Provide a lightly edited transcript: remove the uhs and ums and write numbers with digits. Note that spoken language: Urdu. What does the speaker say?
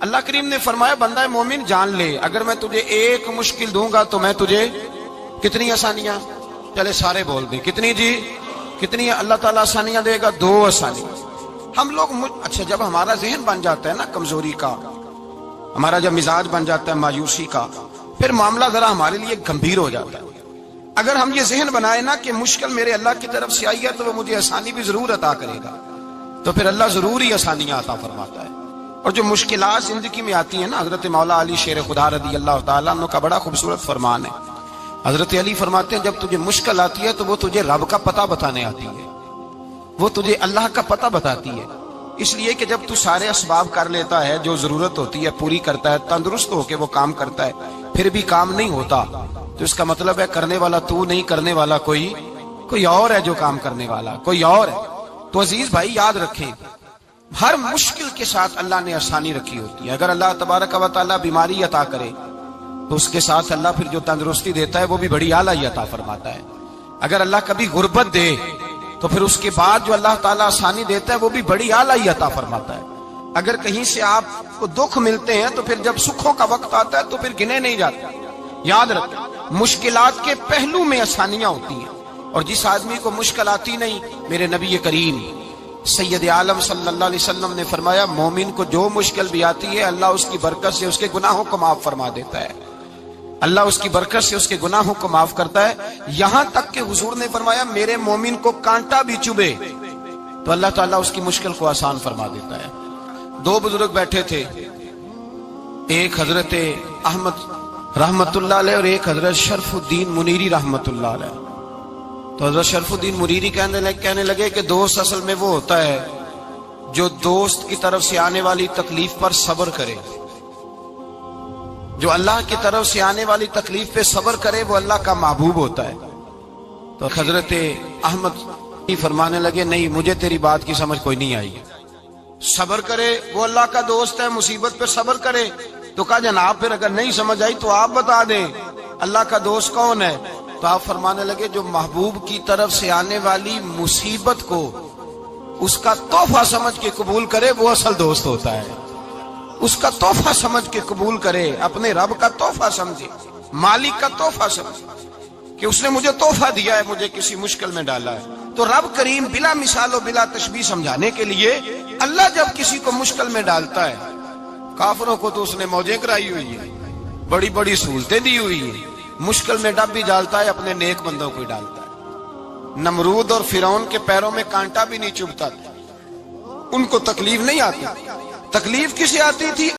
اللہ کریم نے فرمایا بندہ مومن جان لے اگر میں تجھے ایک مشکل دوں گا تو میں تجھے کتنی آسانیاں، چلے سارے بول دیں کتنی جی، کتنی اللہ تعالیٰ آسانیاں دے گا؟ 2 آسانیاں۔ ہم لوگ اچھا جب ہمارا ذہن بن جاتا ہے نا کمزوری کا، ہمارا جب مزاج بن جاتا ہے مایوسی کا، پھر معاملہ ذرا ہمارے لیے گمبھیر ہو جاتا ہے۔ اگر ہم یہ ذہن بنائے نا کہ مشکل میرے اللہ کی طرف سے آئی ہے تو وہ مجھے آسانی بھی ضرور عطا کرے گا، تو پھر اللہ ضرور ہی آسانیاں عطا فرماتا ہے۔ اور جو مشکلات زندگی میں آتی ہیں نا، حضرت مولا علی شیر خدا رضی اللہ تعالیٰ عنہ کا بڑا خوبصورت فرمان ہے۔ حضرت علی فرماتے ہیں جب تجھے مشکل آتی ہے تو وہ تجھے رب کا پتہ بتانے آتی ہے، وہ تجھے اللہ کا پتہ بتاتی ہے، اس لیے کہ جب تو سارے اسباب کر لیتا ہے، جو ضرورت ہوتی ہے پوری کرتا ہے، تندرست ہو کے وہ کام کرتا ہے، پھر بھی کام نہیں ہوتا، تو اس کا مطلب ہے کرنے والا تو نہیں، کرنے والا کوئی اور ہے جو کام کرنے والا، کوئی اور ہے۔ تو عزیز بھائی یاد رکھیں، ہر مشکل کے ساتھ اللہ نے آسانی رکھی ہوتی ہے۔ اگر اللہ تبارک و تعالیٰ بیماری عطا کرے تو اس کے ساتھ اللہ پھر جو تندرستی دیتا ہے وہ بھی بڑی اعلیٰ ہی عطا فرماتا ہے۔ اگر اللہ کبھی غربت دے تو پھر اس کے بعد جو اللہ تعالیٰ آسانی دیتا ہے وہ بھی بڑی اعلیٰ ہی عطا فرماتا ہے۔ اگر کہیں سے آپ کو دکھ ملتے ہیں تو پھر جب سکھوں کا وقت آتا ہے تو پھر گنے نہیں جاتے۔ یاد رکھیں مشکلات کے پہلو میں آسانیاں ہوتی ہیں، اور جس آدمی کو مشکل آتی نہیں، میرے نبی کریم سید عالم صلی اللہ علیہ وسلم نے فرمایا مومن کو جو مشکل بھی آتی ہے اللہ اس کی برکت سے اس کے گناہوں کو معاف فرما دیتا ہے، اللہ اس کی برکت سے اس کے گناہوں کو معاف کرتا ہے، یہاں تک کہ حضور نے فرمایا میرے مومن کو کانٹا بھی چبھے تو اللہ تعالیٰ اس کی مشکل کو آسان فرما دیتا ہے۔ 2 بزرگ بیٹھے تھے، ایک حضرت احمد رحمت اللہ علیہ اور ایک حضرت شرف الدین منیری رحمت اللہ علیہ۔ تو حضرت شرف الدین منیری کہنے لگے کہ دوست اصل میں وہ ہوتا ہے جو دوست کی طرف سے آنے والی تکلیف پر صبر کرے، جو اللہ کی طرف سے آنے والی تکلیف پہ صبر کرے وہ اللہ کا محبوب ہوتا ہے۔ تو حضرت احمد فرمانے لگے نہیں مجھے تیری بات کی سمجھ کوئی نہیں آئی، صبر کرے وہ اللہ کا دوست ہے، مصیبت پہ صبر کرے۔ تو کہا جناب پھر اگر نہیں سمجھ آئی تو آپ بتا دیں اللہ کا دوست کون ہے؟ تو آپ فرمانے لگے جو محبوب کی طرف سے آنے والی مصیبت کو اس کا تحفہ سمجھ کے قبول کرے وہ اصل دوست ہوتا ہے، اس کا تحفہ سمجھ کے قبول کرے، اپنے رب کا تحفہ سمجھے، مالک کا تحفہ سمجھے کہ اس نے مجھے تحفہ دیا ہے، مجھے کسی مشکل میں ڈالا ہے۔ تو رب کریم بلا مثال و بلا تشبیہ سمجھانے کے لیے اللہ جب کسی کو مشکل میں ڈالتا ہے، کافروں کو تو اس نے موجیں کرائی ہوئی ہے، بڑی بڑی سہولتیں دی ہوئی ہیں، مشکل میں ڈب بھی ڈالتا ہے، اپنے نیک بندوں کو ہی ڈالتا ہے۔ نمرود اور فرعون کے پیروں میں کانٹا بھی نہیں چبھتا تھا، ان کو تکلیف نہیں آتی، تکلیف کسے آتی تھی؟